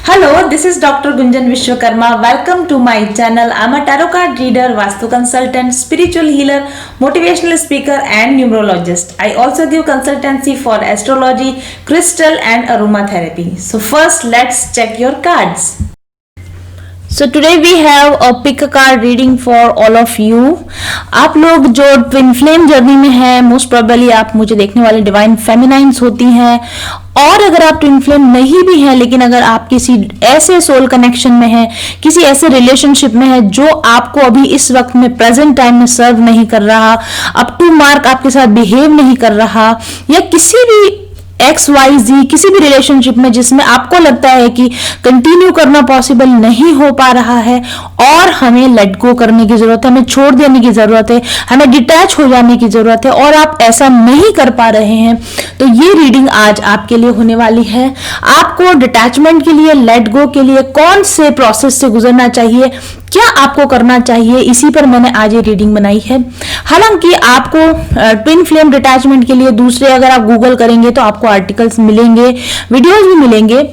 Hello, this is Dr. Gunjan Vishwakarma. Welcome to my channel. I'm a tarot card reader, Vastu consultant, spiritual healer, motivational speaker, and numerologist. I also give consultancy for astrology, crystal, and aromatherapy. So, first, let's check your cards. So today we have a pick a card reading for all of you. आप लोग जो twin flame journey में हैं, most probably आप मुझे देखने वाले divine फेमिनाइंस होती हैं, और अगर आप ट्विन फ्लेम नहीं भी हैं लेकिन अगर आप किसी ऐसे सोल कनेक्शन में हैं, किसी ऐसे रिलेशनशिप में है जो आपको अभी इस वक्त में प्रेजेंट टाइम में सर्व नहीं कर रहा, अप टू मार्क आपके साथ बिहेव नहीं कर रहा, या किसी भी XYZ किसी भी रिलेशनशिप में जिसमें आपको लगता है कि कंटिन्यू करना पॉसिबल नहीं हो पा रहा है और हमें लेट गो करने की जरूरत है, हमें छोड़ देने की जरूरत है, हमें डिटैच हो जाने की जरूरत है, और आप ऐसा नहीं कर पा रहे हैं, तो ये रीडिंग आज आपके लिए होने वाली है। आपको डिटैचमेंट के लिए, लेट गो के लिए कौन से प्रोसेस से गुजरना चाहिए, क्या आपको करना चाहिए, इसी पर मैंने आज ये रीडिंग बनाई है। हालांकि आपको ट्विन फ्लेम डिटैचमेंट के लिए दूसरे अगर आप गूगल करेंगे तो आपको आर्टिकल्स मिलेंगे, वीडियोस भी मिलेंगे,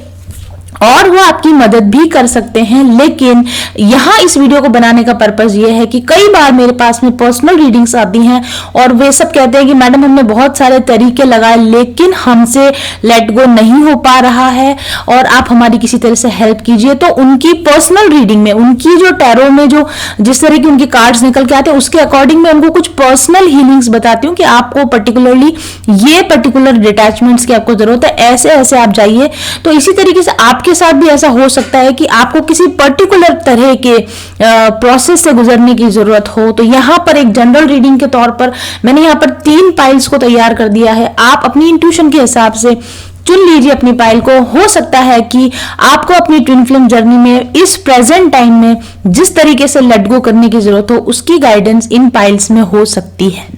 और वो आपकी मदद भी कर सकते हैं। लेकिन यहाँ इस वीडियो को बनाने का पर्पस ये है कि कई बार मेरे पास में पर्सनल रीडिंग्स आती हैं और वे सब कहते हैं कि मैडम हमने बहुत सारे तरीके लगाए लेकिन हमसे लेट गो नहीं हो पा रहा है और आप हमारी किसी तरह से हेल्प कीजिए। तो उनकी पर्सनल रीडिंग में, उनकी जो टैरो में जो जिस तरह की उनके कार्ड्स निकल के आते हैं उसके अकॉर्डिंग मैं उनको कुछ पर्सनल हीलिंग्स बताती हूँ कि आपको पर्टिकुलरली ये पर्टिकुलर डिटैचमेंट्स की आपको जरूरत है, ऐसे ऐसे आप जाइए। तो इसी तरीके से आपके साथ भी ऐसा हो सकता है कि आपको किसी पर्टिकुलर तरह के प्रोसेस से गुजरने की जरूरत हो। तो यहाँ पर एक जनरल रीडिंग के तौर पर मैंने यहाँ पर 3 पाइल्स को तैयार कर दिया है। आप अपनी इंट्यूशन के हिसाब से चुन लीजिए अपनी पाइल को। हो सकता है कि आपको अपनी ट्विन फ्लेम जर्नी में इस प्रेजेंट टाइम में जिस तरीके से लेट गो करने की जरूरत हो उसकी गाइडेंस इन पाइल्स में हो सकती है।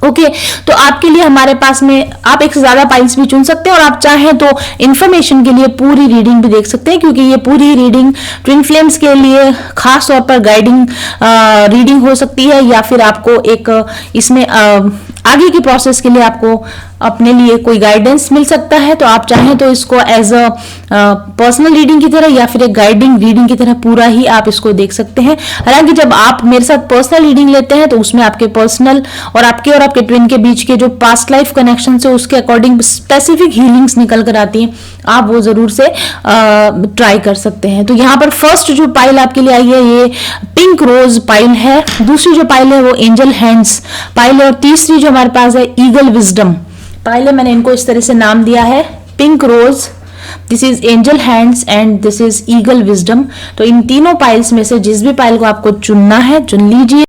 ओके, तो आपके लिए हमारे पास में आप एक से ज्यादा पाइल्स भी चुन सकते हैं और आप चाहें तो इंफॉर्मेशन के लिए पूरी रीडिंग भी देख सकते हैं, क्योंकि ये पूरी रीडिंग ट्विन फ्लेम्स के लिए खास तौर पर गाइडिंग रीडिंग हो सकती है, या फिर आपको एक इसमें आगे की प्रोसेस के लिए आपको अपने लिए कोई गाइडेंस मिल सकता है। तो आप चाहें तो इसको एज अ पर्सनल रीडिंग की तरह या फिर एक गाइडिंग रीडिंग की तरह पूरा ही आप इसको देख सकते हैं। हालांकि जब आप मेरे साथ पर्सनल रीडिंग लेते हैं तो उसमें आपके पर्सनल और आपके ट्विन के बीच के जो पास्ट लाइफ कनेक्शन है उसके अकॉर्डिंग स्पेसिफिक हीलिंग्स निकल कर आती हैं, आप वो जरूर से ट्राई कर सकते हैं। तो यहाँ पर फर्स्ट जो पाइल आपके लिए आई है ये पिंक रोज पाइल है, दूसरी जो पाइल है वो एंजल हैंड्स पाइल है, और तीसरी जो हमारे पास है ईगल विजडम पाइल है। मैंने इनको इस तरह से नाम दिया है, pink rose, this is angel hands and this is eagle wisdom. तो इन तीनों पाइल्स में से जिस भी पाइल को आपको चुनना है चुन लीजिए।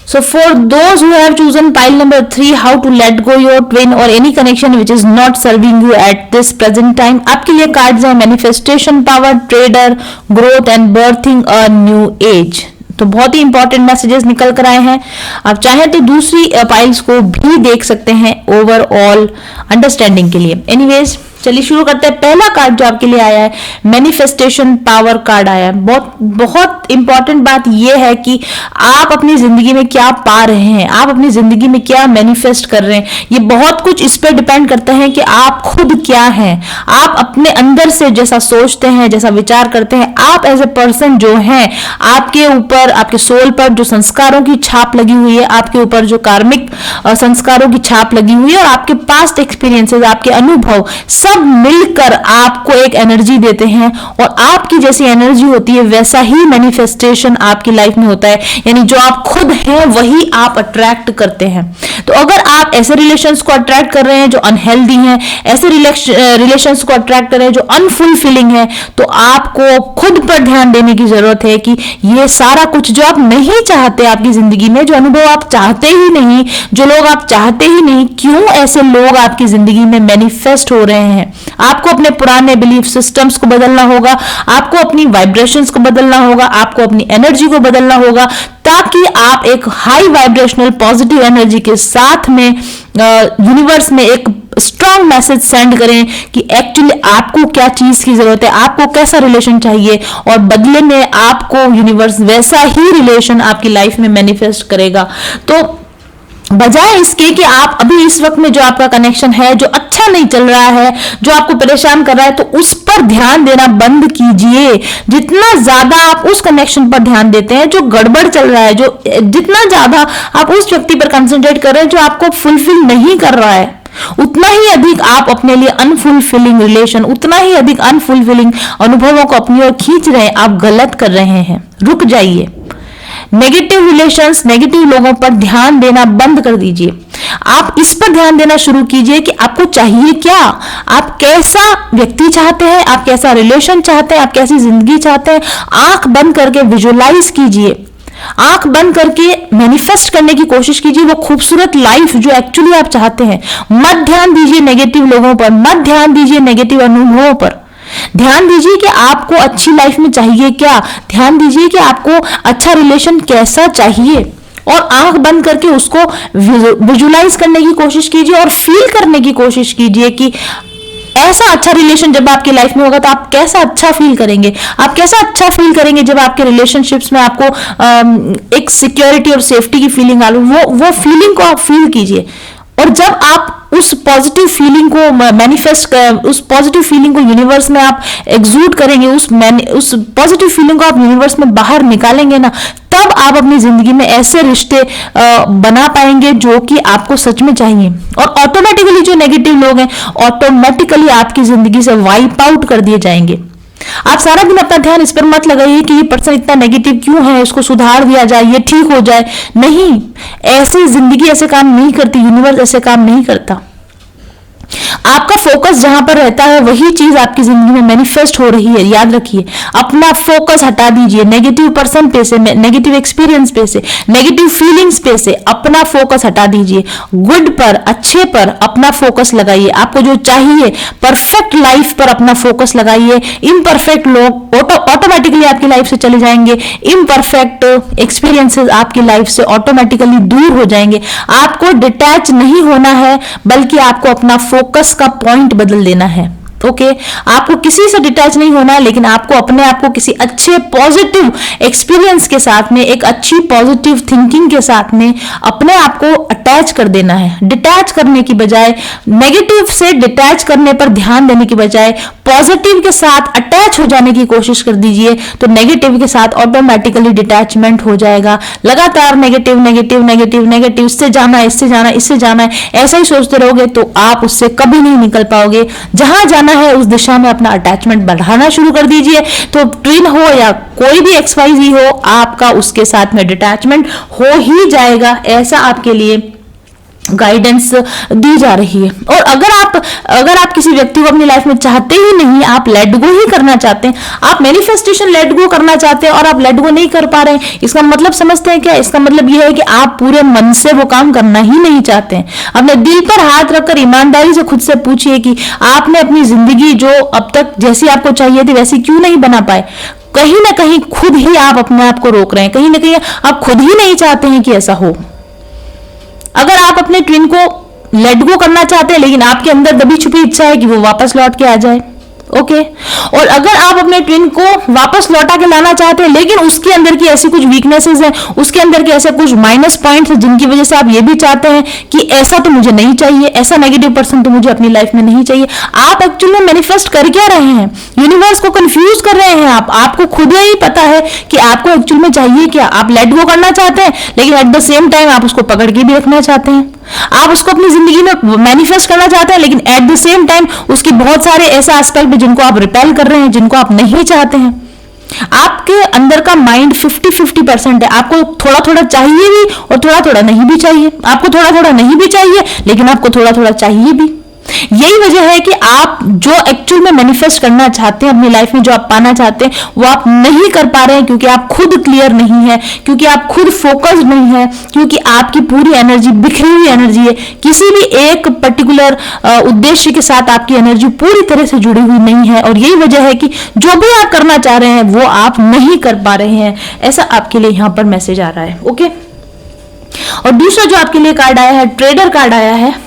So for those who have chosen pile number 3, how to let go your twin or any connection which is not serving you at this present time, आपके लिए कार्ड्स है manifestation power, trader, growth and birthing a new as. तो बहुत ही important messages निकल कर आए हैं। आप चाहें तो दूसरी पाइल्स को भी देख सकते हैं ओवरऑल अंडरस्टैंडिंग के लिए। एनीवेज चलिए शुरू करते हैं। पहला कार्ड जो आपके लिए आया है मैनिफेस्टेशन पावर कार्ड आया है। बहुत इंपॉर्टेंट बात यह है कि आप अपनी जिंदगी में क्या पा रहे हैं, आप अपनी जिंदगी में क्या मैनिफेस्ट कर रहे हैं, ये बहुत कुछ इस पर डिपेंड करता है कि आप खुद क्या हैं। आप अपने अंदर से जैसा सोचते हैं, जैसा विचार करते हैं, आप एज ए पर्सन जो हैं, आपके ऊपर, आपके सोल पर जो संस्कारों की छाप लगी हुई है, आपके ऊपर जो कार्मिक संस्कारों की छाप लगी हुई है, और आपके पास्ट एक्सपीरियंसेस, आपके अनुभव सब मिलकर आपको एक एनर्जी देते हैं, और आपकी जैसी एनर्जी होती है वैसा ही मैनिफेस्टेशन आपकी लाइफ में होता है। यानी जो आप खुद हैं वही आप अट्रैक्ट करते हैं। तो अगर आप ऐसे रिलेशंस को अट्रैक्ट कर रहे हैं जो अनहेल्दी हैं, ऐसे रिलेशंस को अट्रैक्ट कर रहे हैं जो अनफुलफिलिंग है, तो आपको खुद पर ध्यान देने की जरूरत है कि ये सारा कुछ जो आप नहीं चाहते आपकी जिंदगी में, जो अनुभव आप चाहते ही नहीं, जो लोग आप चाहते ही नहीं, क्यों ऐसे लोग आपकी जिंदगी में मैनिफेस्ट हो रहे हैं। आपको अपने पुराने बिलीफ सिस्टम्स को बदलना होगा, आपको अपनी वाइब्रेशंस को बदलना होगा, आपको अपनी एनर्जी को बदलना होगा, ताकि आप एक हाई वाइब्रेशनल पॉजिटिव एनर्जी के साथ में यूनिवर्स में एक स्ट्रॉन्ग मैसेज सेंड करें कि एक्चुअली आपको क्या चीज की जरूरत है, आपको कैसा रिलेशन चाहिए, और बदले में आपको यूनिवर्स वैसा ही रिलेशन आपकी लाइफ में मैनिफेस्ट करेगा। तो बजाय इसके कि आप अभी इस वक्त में जो आपका कनेक्शन है, जो अच्छा अच्छा नहीं चल रहा है, जो आपको परेशान कर रहा है, तो उस पर ध्यान देना बंद कीजिए। जितना ज्यादा आप उस कनेक्शन पर ध्यान देते हैं जो गड़बड़ चल रहा है, जो जितना ज्यादा आप उस व्यक्ति पर कंसंट्रेट कर रहे हैं जो आपको फुलफिल नहीं कर रहा है, उतना ही अधिक आप अपने लिए अनफुलफिलिंग रिलेशन, उतना ही अधिक अनफुलफिलिंग अनुभवों को अपनी ओर खींच रहे हैं। आप गलत कर रहे हैं, रुक जाइए। नेगेटिव रिलेशंस, नेगेटिव लोगों पर ध्यान देना बंद कर दीजिए। आप इस पर ध्यान देना शुरू कीजिए कि आपको चाहिए क्या, आप कैसा व्यक्ति चाहते हैं, आप कैसा रिलेशन चाहते हैं, आप कैसी जिंदगी चाहते हैं। आंख बंद करके विजुअलाइज कीजिए, आंख बंद करके मैनिफेस्ट करने की कोशिश कीजिए वो खूबसूरत लाइफ जो एक्चुअली आप चाहते हैं। मत ध्यान दीजिए नेगेटिव लोगों पर, मत ध्यान दीजिए नेगेटिव अनुभवों पर। ध्यान दीजिए कि आपको अच्छी लाइफ में चाहिए क्या, ध्यान दीजिए कि आपको अच्छा रिलेशन कैसा चाहिए, और आंख बंद करके उसको विजुलाइज करने की कोशिश कीजिए और फील करने की कोशिश कीजिए कि ऐसा अच्छा रिलेशन जब आपकी लाइफ में होगा तो आप कैसा अच्छा फील करेंगे। आप कैसा अच्छा फील करेंगे जब आपके रिलेशनशिप्स में आपको एक सिक्योरिटी और सेफ्टी की फीलिंग आ रही, वो फीलिंग को आप फील कीजिए। और जब आप उस पॉजिटिव फीलिंग को मैनिफेस्ट, उस पॉजिटिव फीलिंग को यूनिवर्स में आप एग्जूट करेंगे, उस पॉजिटिव फीलिंग को आप यूनिवर्स में बाहर निकालेंगे ना, तब आप अपनी जिंदगी में ऐसे रिश्ते बना पाएंगे जो कि आपको सच में चाहिए। और ऑटोमेटिकली जो नेगेटिव लोग हैं ऑटोमेटिकली आपकी जिंदगी से वाइप आउट कर दिए जाएंगे। आप सारा दिन अपना ध्यान इस पर मत लगाइए कि ये पर्सन इतना नेगेटिव क्यों है, इसको सुधार दिया जाए, ये ठीक हो जाए। नहीं, ऐसी जिंदगी ऐसे काम नहीं करती, यूनिवर्स ऐसे काम नहीं करता। आपका फोकस जहां पर रहता है वही चीज आपकी जिंदगी में मैनिफेस्ट हो रही है, याद रखिए। अपना फोकस हटा दीजिए नेगेटिव पर्सन पे से, नेगेटिव एक्सपीरियंस पे से, नेगेटिव फीलिंग्स पे से अपना फोकस हटा दीजिए। गुड पर, अच्छे पर अपना फोकस लगाइए। आपको जो चाहिए परफेक्ट लाइफ पर अपना फोकस लगाइए। इम्परफेक्ट लोग ऑटोमेटिकली आपकी लाइफ से चले जाएंगे, इम्परफेक्ट एक्सपीरियंसेस आपकी लाइफ से ऑटोमेटिकली दूर हो जाएंगे। आपको डिटैच नहीं होना है, बल्कि आपको अपना फोकस का पॉइंट बदल देना है। ओके, आपको किसी से डिटैच नहीं होना है, लेकिन आपको अपने आप को किसी अच्छे पॉजिटिव एक्सपीरियंस के साथ में, एक अच्छी पॉजिटिव थिंकिंग के साथ में अपने आप को अटैच कर देना है। डिटैच करने की बजाय, नेगेटिव से डिटैच करने पर ध्यान देने की बजाय पॉजिटिव के साथ अटैच हो जाने की कोशिश कर दीजिए, तो नेगेटिव के साथ ऑटोमेटिकली डिटैचमेंट हो जाएगा। लगातार नेगेटिव नेगेटिव नेगेटिव नेगेटिव, इससे जाना है, इससे जाना है, इससे जाना है, ऐसा ही सोचते रहोगे तो आप उससे कभी नहीं निकल पाओगे। जहां जाना है उस दिशा में अपना अटैचमेंट बढ़ाना शुरू कर दीजिए। तो ट्विन हो या कोई भी XYZ हो, आपका उसके साथ में डिटैचमेंट हो ही जाएगा। ऐसा आपके लिए गाइडेंस दी जा रही है। और अगर आप किसी व्यक्ति को अपनी लाइफ में चाहते ही नहीं, आप लेट गो ही करना चाहते हैं, आप मैनिफेस्टेशन लेट गो करना चाहते हैं और आप लेट गो नहीं कर पा रहे हैं, इसका मतलब समझते हैं क्या? इसका मतलब यह है कि आप पूरे मन से वो काम करना ही नहीं चाहते हैं। अपने दिल पर हाथ रखकर ईमानदारी से खुद से पूछिए कि आपने अपनी जिंदगी जो अब तक जैसी आपको चाहिए थी वैसी क्यों नहीं बना पाए। कहीं ना कहीं खुद ही आप अपने आप को रोक रहे हैं, कहीं ना कहीं आप खुद ही नहीं चाहते हैं कि ऐसा हो। अगर आप अपने ट्विन को लेट गो करना चाहते हैं, लेकिन आपके अंदर दबी छुपी इच्छा है कि वो वापस लौट के आ जाए, ओके। और अगर आप अपने ट्विन को वापस लौटा के लाना चाहते हैं, लेकिन उसके अंदर की ऐसी कुछ वीकनेसेस हैं, उसके अंदर के ऐसे कुछ माइनस पॉइंट्स हैं जिनकी वजह से आप ये भी चाहते हैं कि ऐसा तो मुझे नहीं चाहिए, ऐसा नेगेटिव पर्सन तो मुझे अपनी लाइफ में नहीं चाहिए। आप एक्चुअली में मैनिफेस्ट कर क्या रहे हैं? यूनिवर्स को कंफ्यूज कर रहे हैं आप। आपको खुद ही पता है कि आपको एक्चुअली में चाहिए क्या। आप लेट गो करना चाहते हैं, लेकिन एट द सेम टाइम आप उसको पकड़ के भी रखना चाहते हैं। आप उसको अपनी जिंदगी में मैनिफेस्ट करना चाहते हैं, लेकिन एट द सेम टाइम उसकी बहुत सारे ऐसा एस्पेक्ट जिनको आप रिपेल कर रहे हैं, जिनको आप नहीं चाहते हैं। आपके अंदर का माइंड 50-50% है। आपको थोड़ा थोड़ा चाहिए भी और थोड़ा थोड़ा नहीं भी चाहिए। आपको थोड़ा थोड़ा नहीं भी चाहिए, लेकिन आपको थोड़ा थोड़ा चाहिए भी। यही वजह है कि आप जो एक्चुअल में मैनिफेस्ट करना चाहते हैं अपनी लाइफ में, जो आप पाना चाहते हैं, वो आप नहीं कर पा रहे हैं, क्योंकि आप खुद क्लियर नहीं है, क्योंकि आप खुद फोकस्ड नहीं है, क्योंकि आपकी पूरी एनर्जी बिखरी हुई एनर्जी है। किसी भी एक पर्टिकुलर उद्देश्य के साथ आपकी एनर्जी पूरी तरह से जुड़ी हुई नहीं है। और यही वजह है कि जो भी आप करना चाह रहे हैं वो आप नहीं कर पा रहे हैं। ऐसा आपके लिए यहाँ पर मैसेज आ रहा है, ओके। और दूसरा जो आपके लिए कार्ड आया है, ट्रेडर कार्ड आया है।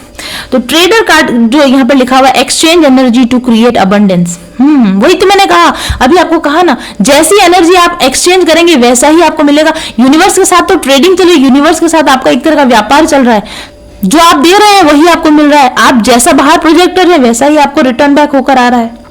तो ट्रेडर कार्ड जो यहाँ पे लिखा हुआ है, exchange energy to create abundance. वही तो मैंने कहा, अभी आपको कहा ना, जैसी एनर्जी आप एक्सचेंज करेंगे वैसा ही आपको मिलेगा। यूनिवर्स के साथ तो ट्रेडिंग चल रही है, यूनिवर्स के साथ आपका एक तरह का व्यापार चल रहा है। जो आप दे रहे हैं वही आपको मिल रहा है, आप जैसा बाहर प्रोजेक्ट कर रहे हैं वैसा ही आपको रिटर्न बैक होकर आ रहा है।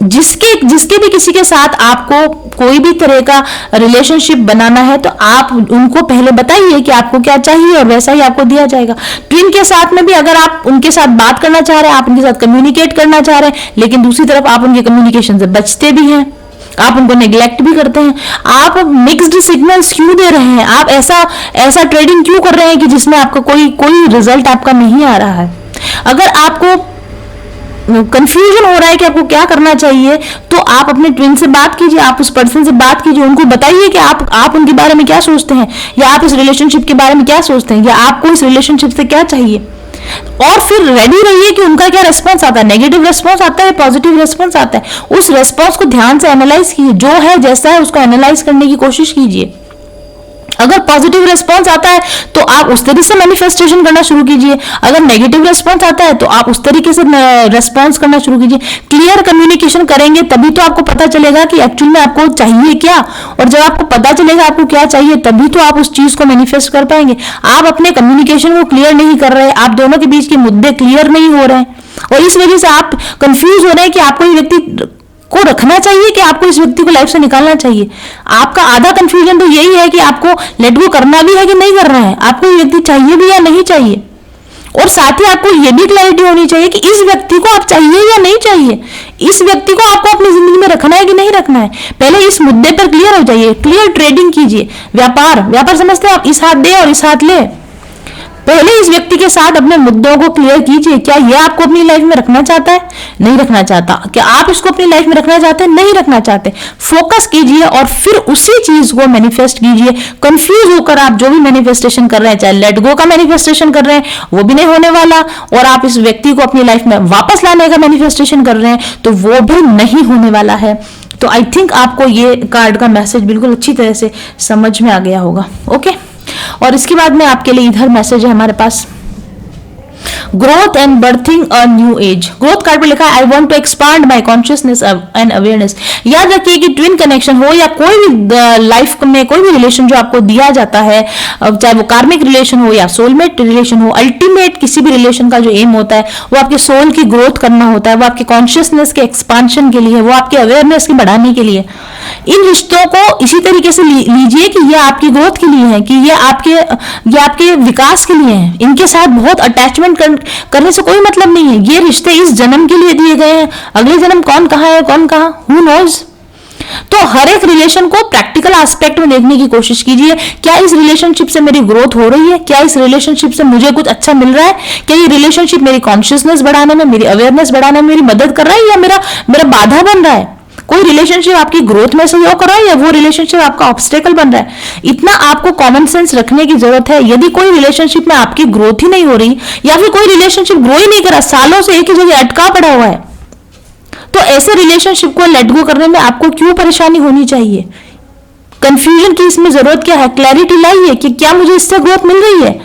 जिसके भी किसी के साथ आपको कोई भी तरह का रिलेशनशिप बनाना है तो आप उनको पहले बताइए कि आपको क्या चाहिए और वैसा ही आपको दिया जाएगा। ट्विन के साथ में भी अगर आप उनके साथ बात करना चाह रहे हैं, आप उनके साथ कम्युनिकेट करना चाह रहे हैं, लेकिन दूसरी तरफ आप उनके कम्युनिकेशन से बचते भी हैं, आप उनको नेग्लेक्ट भी करते हैं, आप मिक्स्ड सिग्नल्स क्यों दे रहे हैं, आप ऐसा ट्रेडिंग क्यों कर रहे हैं कि जिसमें आपका कोई रिजल्ट आपका नहीं आ रहा है। अगर आपको कंफ्यूजन हो रहा है कि आपको क्या करना चाहिए, तो आप अपने ट्विन से बात कीजिए, आप उस पर्सन से बात कीजिए, उनको बताइए कि आप उनके बारे में क्या सोचते हैं, या आप इस रिलेशनशिप के बारे में क्या सोचते हैं, या आपको इस रिलेशनशिप से क्या चाहिए, और फिर रेडी रहिए कि उनका क्या रेस्पॉन्स आता है। नेगेटिव रेस्पॉन्स आता है, पॉजिटिव रेस्पॉन्स आता है, उस रेस्पॉन्स को ध्यान से एनालाइज कीजिए, जो है जैसा है उसको एनालाइज करने की कोशिश कीजिए। अगर पॉजिटिव रेस्पॉन्स आता है तो आप उस तरीके से मैनिफेस्टेशन करना शुरू कीजिए, अगर नेगेटिव रेस्पॉन्स आता है तो आप उस तरीके से रेस्पॉन्स करना शुरू कीजिए। क्लियर कम्युनिकेशन करेंगे तभी तो आपको पता चलेगा कि एक्चुअल में आपको चाहिए क्या, और जब आपको पता चलेगा आपको क्या चाहिए तभी तो आप उस चीज को मैनिफेस्ट कर पाएंगे। आप अपने कम्युनिकेशन को क्लियर नहीं कर रहे, आप दोनों के बीच के मुद्दे क्लियर नहीं हो रहे हैं, और इस वजह से आप कंफ्यूज हो रहे हैं कि आपको ये व्यक्ति को रखना चाहिए कि आपको इस व्यक्ति को लाइफ से निकालना चाहिए। आपका आधा कंफ्यूजन तो यही है कि आपको लेट गो करना भी है कि नहीं करना है, आपको ये व्यक्ति चाहिए भी या नहीं चाहिए, और साथ ही आपको ये भी क्लैरिटी होनी चाहिए कि इस व्यक्ति को आप चाहिए या नहीं चाहिए, इस व्यक्ति को आपको अपनी जिंदगी में रखना है कि नहीं रखना है। पहले इस मुद्दे पर क्लियर हो जाइए, क्लियर ट्रेडिंग कीजिए। व्यापार समझते हैं आप, इस हाथ दे और इस हाथ ले। पहले इस व्यक्ति के साथ अपने मुद्दों को क्लियर कीजिए, क्या ये आपको अपनी लाइफ में रखना चाहता है, नहीं रखना चाहता, क्या आप इसको अपनी लाइफ में रखना चाहते हैं, नहीं रखना चाहते। फोकस कीजिए और फिर उसी चीज को मैनिफेस्ट कीजिए। कंफ्यूज होकर आप जो भी मैनिफेस्टेशन कर रहे हैं, चाहे लेट गो का मैनिफेस्टेशन कर रहे हैं वो भी नहीं होने वाला, और आप इस व्यक्ति को अपनी लाइफ में वापस लाने का मैनिफेस्टेशन कर रहे हैं तो वो भी नहीं होने वाला है। तो आई थिंक आपको ये कार्ड का मैसेज बिल्कुल अच्छी तरह से समझ में आ गया होगा। ओके, और इसके बाद में आपके लिए इधर मैसेज है हमारे पास, growth and birthing a new age. Growth card पे लिखा है I want to expand my consciousness and awareness. याद रखिए कि ट्विन कनेक्शन हो या कोई भी लाइफ में कोई भी रिलेशन जो आपको दिया जाता है, चाहे वो कार्मिक रिलेशन हो या सोलमेट रिलेशन हो, अल्टीमेट किसी भी रिलेशन का जो एम होता है वो आपके सोल की ग्रोथ करना होता है, वो आपके कॉन्शियसनेस के एक्सपांशन के लिए, वो आपके अवेयरनेस की बढ़ाने के लिए। इन रिश्तों को इसी तरीके से लीजिए कि ये आपकी ग्रोथ के लिए है, कि ये आपके विकास के लिए है। इनके साथ बहुत अटैचमेंट करने से कोई मतलब नहीं है। ये रिश्ते इस जन्म के लिए दिए गए हैं, अगले जन्म कौन कहाँ है, कौन कहाँ, हु नोज। तो हर एक रिलेशन को प्रैक्टिकल एस्पेक्ट में देखने की कोशिश कीजिए। क्या इस रिलेशनशिप से मेरी ग्रोथ हो रही है, क्या इस रिलेशनशिप से मुझे कुछ अच्छा मिल रहा है, क्या ये रिलेशनशिप मेरी कॉन्शियसनेस बढ़ाने में, मेरी अवेयरनेस बढ़ाने में मेरी मदद कर रहा है, या मेरा बाधा बन रहा है। कोई रिलेशनशिप आपकी ग्रोथ में सहयोग कर रहा है या वो रिलेशनशिप आपका ऑब्स्टेकल बन रहा है। इतना आपको कॉमन सेंस रखने की जरूरत है। यदि कोई रिलेशनशिप में आपकी ग्रोथ ही नहीं हो रही, या फिर कोई रिलेशनशिप ग्रो ही नहीं कर रहा, सालों से एक ही जगह अटका पड़ा हुआ है, तो ऐसे रिलेशनशिप को लेट गो करने में आपको क्यों परेशानी होनी चाहिए। कंफ्यूजन की इसमें जरूरत क्या है, क्लैरिटी लाइए कि क्या मुझे इससे ग्रोथ मिल रही है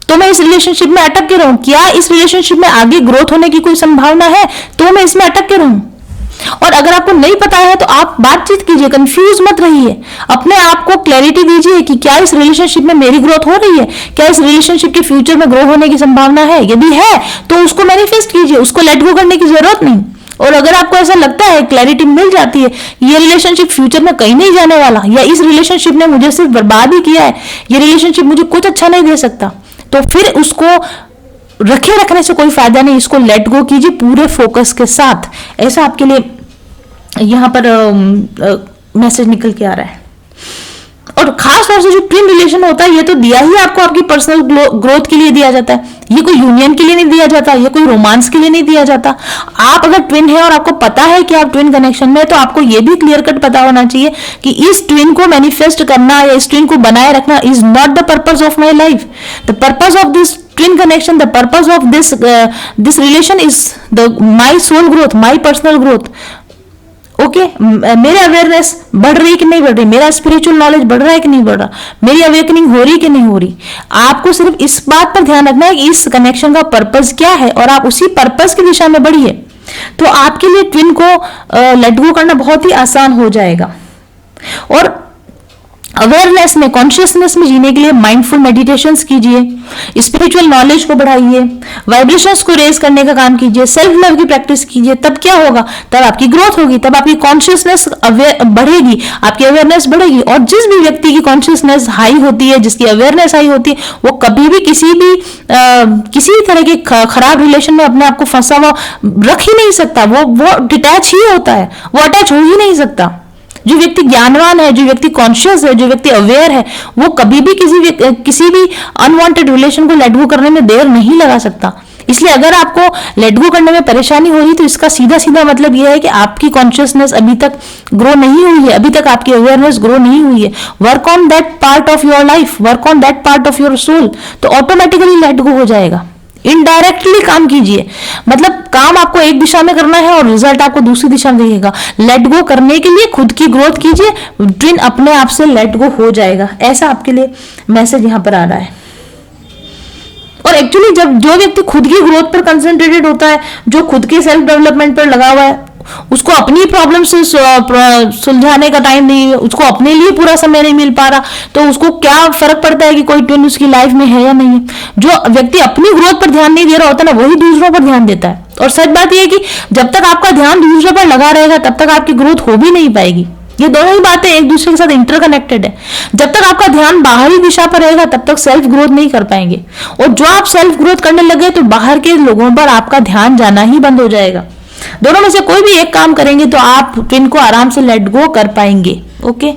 तो मैं इस रिलेशनशिप में अटक के रहूं, क्या इस रिलेशनशिप में आगे ग्रोथ होने की कोई संभावना है तो मैं इसमें अटक के रहूं। और अगर आपको नहीं पता है तो आप बातचीत कीजिए, कंफ्यूज मत रहिए, अपने आप को क्लैरिटी दीजिए कि क्या इस रिलेशनशिप में मेरी ग्रोथ हो रही है, क्या इस रिलेशनशिप के फ्यूचर में ग्रो होने की संभावना है। यदि है तो उसको मैनिफेस्ट कीजिए, उसको लेट गो करने की जरूरत नहीं। और अगर आपको ऐसा लगता है, क्लैरिटी मिल जाती है, ये रिलेशनशिप फ्यूचर में कहीं नहीं जाने वाला, या इस रिलेशनशिप ने मुझे सिर्फ बर्बाद ही किया है, ये रिलेशनशिप मुझे कुछ अच्छा नहीं दे सकता, तो फिर उसको रखने से कोई फायदा नहीं। इसको लेट गो कीजिए पूरे फोकस के साथ। ऐसा आपके लिए यहां पर मैसेज निकल के आ रहा है। और खास तौर से जो ट्विन रिलेशन होता है, ये तो दिया ही आपको आपकी पर्सनल ग्रोथ के लिए दिया जाता है, ये कोई यूनियन के लिए नहीं दिया जाता, ये कोई रोमांस के लिए नहीं दिया जाता। आप अगर ट्विन है और आपको पता है कि आप ट्विन कनेक्शन में है, तो आपको ये भी क्लियर कट पता होना चाहिए कि इस ट्विन को मैनिफेस्ट करना या इस ट्विन को बनाए रखना is not the purpose of my life. The purpose of this twin connection, the purpose of this relation is my soul growth, my personal growth. Okay, मेरे अवेयरनेस बढ़ रही कि नहीं बढ़ रही, मेरा स्पिरिचुअल नॉलेज बढ़ रहा है कि नहीं बढ़ रहा, मेरी अवेकनिंग हो रही कि नहीं हो रही। आपको सिर्फ इस बात पर ध्यान रखना है कि इस कनेक्शन का पर्पस क्या है और आप उसी पर्पस की दिशा में बढ़िए, तो आपके लिए ट्विन को लेट गो करना बहुत ही आसान हो जाएगा। और अवेयरनेस में, कॉन्शियसनेस में जीने के लिए माइंडफुल मेडिटेशंस कीजिए, स्पिरिचुअल नॉलेज को बढ़ाइए, वाइब्रेशंस को रेज करने का काम कीजिए, सेल्फ लव की प्रैक्टिस कीजिए। तब क्या होगा, तब आपकी ग्रोथ होगी, तब आपकी कॉन्शियसनेस बढ़ेगी, आपकी अवेयरनेस बढ़ेगी। और जिस भी व्यक्ति की कॉन्शियसनेस हाई होती है, जिसकी अवेयरनेस हाई होती है, वो कभी भी किसी भी तरह के खराब रिलेशन में अपने आप को फंसा हुआ रख ही नहीं सकता। वो डिटैच ही होता है, वो अटैच हो ही नहीं सकता। जो व्यक्ति ज्ञानवान है, जो व्यक्ति कॉन्शियस है, जो व्यक्ति अवेयर है, वो कभी भी किसी भी अनवांटेड रिलेशन को लेट गो करने में देर नहीं लगा सकता। इसलिए अगर आपको लेट गो करने में परेशानी हो रही है तो इसका सीधा सीधा मतलब यह है कि आपकी कॉन्शियसनेस अभी तक ग्रो नहीं हुई है, अभी तक आपकी अवेयरनेस ग्रो नहीं हुई है। Work on that part of your life, work on that part of your soul, तो ऑटोमेटिकली लेट गो हो जाएगा। इनडायरेक्टली काम कीजिए, मतलब काम आपको एक दिशा में करना है और रिजल्ट आपको दूसरी दिशा में दिखेगा। लेट गो करने के लिए खुद की ग्रोथ कीजिए, ट्विन अपने आप से लेट गो हो जाएगा। ऐसा आपके लिए मैसेज यहां पर आ रहा है। और एक्चुअली जब जो व्यक्ति खुद की ग्रोथ पर कंसंट्रेटेड होता है, जो खुद के सेल्फ डेवलपमेंट पर लगा हुआ है, उसको अपनी प्रॉब्लम से सुलझाने का टाइम नहीं है, उसको अपने लिए पूरा समय नहीं मिल पा रहा, तो उसको क्या फर्क पड़ता है कि कोई ट्विन उसकी लाइफ में है या नहीं है। जो व्यक्ति अपनी ग्रोथ पर ध्यान नहीं दे रहा होता ना, वही दूसरों पर ध्यान देता है। और सच बात यह है कि जब तक आपका ध्यान दूसरों पर लगा रहेगा तब तक आपकी ग्रोथ हो भी नहीं पाएगी। ये दोनों ही बातें एक दूसरे के साथ इंटरकनेक्टेड है। जब तक आपका ध्यान बाहरी दिशा पर रहेगा तब तक सेल्फ ग्रोथ नहीं कर पाएंगे, और जो आप सेल्फ ग्रोथ करने लगे तो बाहर के लोगों पर आपका ध्यान जाना ही बंद हो जाएगा। दोनों में से कोई भी एक काम करेंगे तो आप ट्विन को आराम से लेट गो कर पाएंगे। ओके,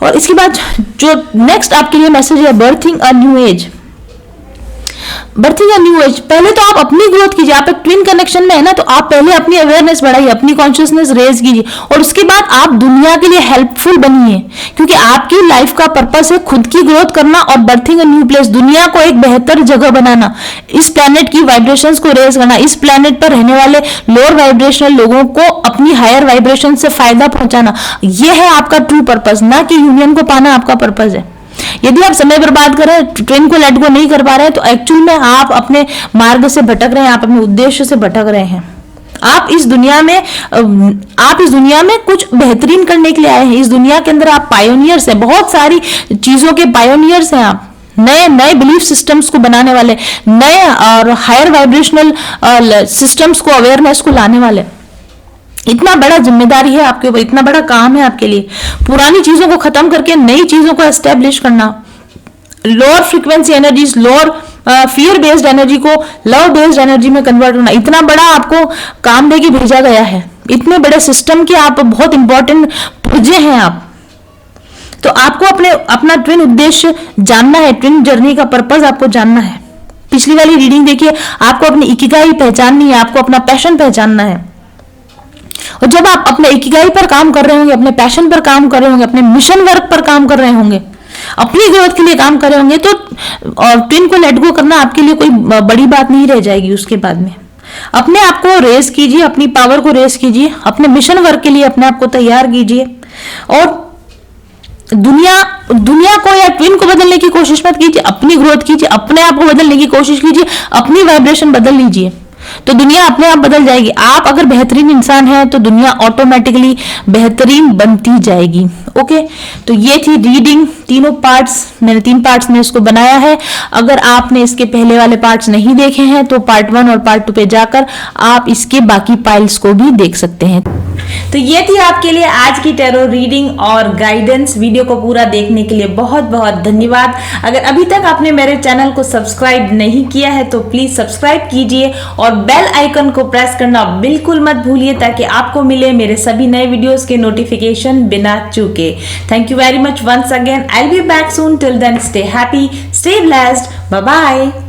और इसके बाद जो नेक्स्ट आपके लिए मैसेज है, berthing a new as. Berthing a new as, पहले तो आप अपनी ग्रोथ कीजिए। आप एक ट्विन कनेक्शन में है ना, तो आप पहले अपनी अवेयरनेस बढ़ाइए, अपनी कॉन्शियसनेस रेज कीजिए, और उसके बाद आप दुनिया के लिए हेल्पफुल बनिए, क्योंकि आपकी लाइफ का पर्पस है खुद की ग्रोथ करना और बर्थिंग अ न्यू प्लेस, दुनिया को एक बेहतर जगह बनाना, इस प्लैनेट की वाइब्रेशंस को रेज करना, इस प्लैनेट पर रहने वाले लोअर वाइब्रेशनल लोगों को अपनी हायर वाइब्रेशन से फायदा पहुंचाना। यह है आपका ट्रू पर्पस, ना कि यूनियन को पाना आपका पर्पस है। यदि आप समय बर्बाद कर रहे हैं, ट्रेन को लेट गो नहीं कर पा रहे हैं, तो एक्चुअल में आप अपने मार्ग से भटक रहे हैं, आप अपने उद्देश्य से भटक रहे हैं। आप इस दुनिया में कुछ बेहतरीन करने के लिए आए हैं। इस दुनिया के अंदर आप पायोनियर्स हैं, बहुत सारी चीजों के पायोनियर्स हैं। आप नए बिलीफ सिस्टम्स को बनाने वाले, नए और हायर वाइब्रेशनल सिस्टम्स को, अवेयरनेस को लाने वाले। इतना बड़ा जिम्मेदारी है आपके ऊपर, इतना बड़ा काम है आपके लिए। पुरानी चीजों को खत्म करके नई चीजों को एस्टेब्लिश करना, lower frequency energies, lower fear based energy को लव बेस्ड एनर्जी में कन्वर्ट करना, इतना बड़ा आपको काम देके भेजा गया है। इतने बड़े सिस्टम के आप बहुत इंपॉर्टेंट पुर्जे हैं आप। तो आपको अपना ट्विन उद्देश्य जानना है, ट्विन जर्नी का पर्पस आपको जानना है। पिछली वाली रीडिंग देखिए, आपको अपनी इकिगाई पहचाननी है, आपको अपना पैशन पहचानना है। और जब आप अपने इकिगाई पर काम कर रहे होंगे, अपने पैशन पर काम कर रहे होंगे, अपने मिशन वर्क पर काम कर रहे होंगे, अपनी ग्रोथ के लिए काम कर रहे होंगे, तो और ट्विन को लेट गो करना आपके लिए कोई बड़ी बात नहीं रह जाएगी। उसके बाद में अपने आप को रेस कीजिए, अपनी पावर को रेस कीजिए, अपने मिशन वर्क के लिए अपने आप को तैयार कीजिए, और दुनिया को या ट्विन को बदलने की कोशिश मत कीजिए, अपनी ग्रोथ कीजिए, अपने आप को बदलने की कोशिश कीजिए, अपनी वाइब्रेशन बदल लीजिए, तो दुनिया अपने आप बदल जाएगी। आप अगर बेहतरीन इंसान हैं तो दुनिया ऑटोमेटिकली बेहतरीन बनती जाएगी। ओके, तो ये थी रीडिंग, तीनों पार्ट्स, मैंने 3 पार्ट्स में इसको बनाया है। अगर आपने इसके पहले वाले पार्ट्स नहीं देखे हैं तो पार्ट 1 और पार्ट 2 पे जाकर आप इसके बाकी पाइल्स को भी देख सकते हैं। तो ये थी आपके लिए आज की टैरो रीडिंग और गाइडेंस। वीडियो को पूरा देखने के लिए बहुत बहुत धन्यवाद। अगर अभी तक आपने मेरे चैनल को सब्सक्राइब नहीं किया है तो प्लीज सब्सक्राइब कीजिए और बेल आइकन को प्रेस करना बिल्कुल मत भूलिए, ताकि आपको मिले मेरे सभी नए वीडियोस के नोटिफिकेशन बिना चूके। Thank you very much once again. I will be back soon. Till then stay happy, stay blessed, bye bye.